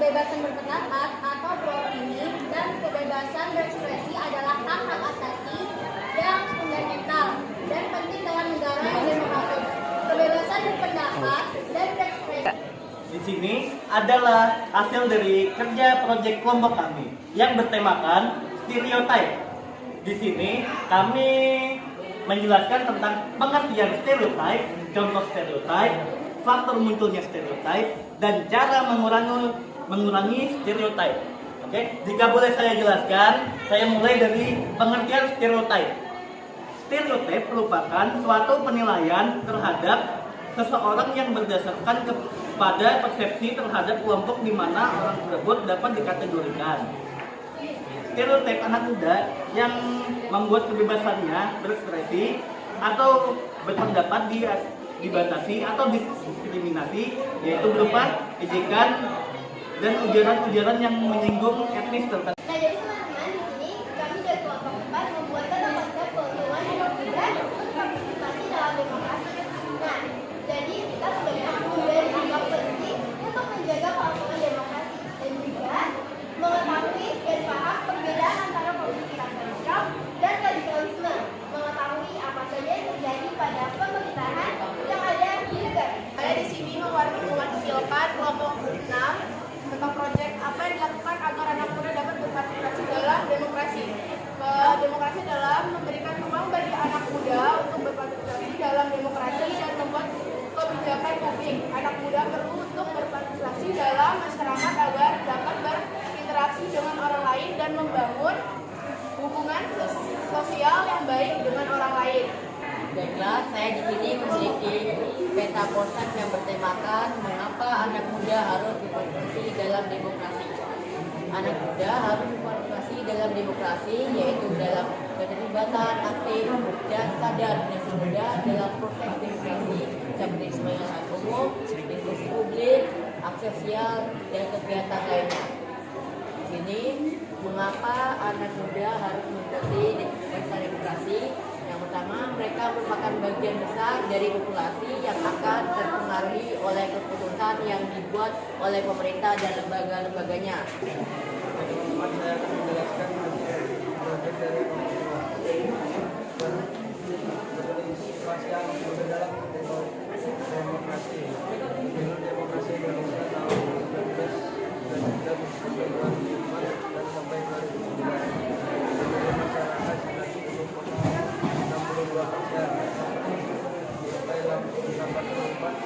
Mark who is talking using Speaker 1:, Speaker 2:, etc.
Speaker 1: kebebasan berpendapat atau beropini dan kebebasan berekspresi adalah hak-hak asasi yang fundamental dan penting dalam negara yang demokratis. Kebebasan berpendapat dan berekspresi
Speaker 2: di sini adalah hasil dari kerja proyek kelompok kami yang bertemakan stereotype. Di sini kami menjelaskan tentang pengertian stereotype, contoh stereotype, faktor munculnya stereotype, dan cara mengurangi stereotype. Oke, jika boleh saya jelaskan, saya mulai dari pengertian stereotype. Stereotype merupakan suatu penilaian terhadap seseorang yang berdasarkan kepada persepsi terhadap kelompok di mana orang tersebut dapat dikategorikan. Stereotip anak muda yang membuat kebebasannya berekspresi atau berpendapat dibatasi atau diskriminasi, yaitu berupa ejekan dan ujaran-ujaran yang menyinggung etnis tertentu.
Speaker 1: Nah, jadi teman-teman, di sini kami dari kelompok 4 membuatkan konsep keuntungan anak muda untuk partisipasi dalam demokrasi. Nah, jadi kita sebagai anak muda dianggap penting untuk menjaga kelangsungan demokrasi dan juga mengetahui dan paham perbedaan antara politik radikal dan radikalisme, mengetahui apa saja yang terjadi pada pemerintahan yang ada di negara.
Speaker 3: Saya di sini mewakilkan kelompok 6 tentang proyek apa yang dilakukan agar anak muda dapat berpartisipasi dalam demokrasi. Demokrasi dalam memberikan ruang bagi anak muda untuk berpartisipasi dalam demokrasi dan membuat kebijakan publik. Anak muda perlu untuk berpartisipasi dalam masyarakat agar dapat berinteraksi dengan orang lain dan membangun hubungan sosial yang baik dengan orang lain.
Speaker 4: Baiklah, saya di sini memiliki peta konsep yang bertemakan mengapa anak muda harus berpartisipasi dalam demokrasi. Anak muda harus berpartisipasi dalam demokrasi, yaitu dalam keterlibatan aktif dan sadar generasi muda dalam proses demokrasi seperti pemilihan umum, diskusi publik, akses sosial, dan kegiatan lainnya. Di sini, mengapa anak muda harus mengikuti pesta demokrasi? Yang pertama, mereka merupakan bagian besar dari populasi yang akan terpengaruhi oleh keputusan yang dibuat oleh pemerintah dan lembaga-lembaganya.
Speaker 5: Saya akan menjelaskan proyek dari partisipasi anak muda dalam demokrasi. Pemilu demokrasi Indonesia tahun 2019 dan juga Februari 2005 dan sampai 2019. Pemilih masyarakat sebanyak 62%. Sampai 84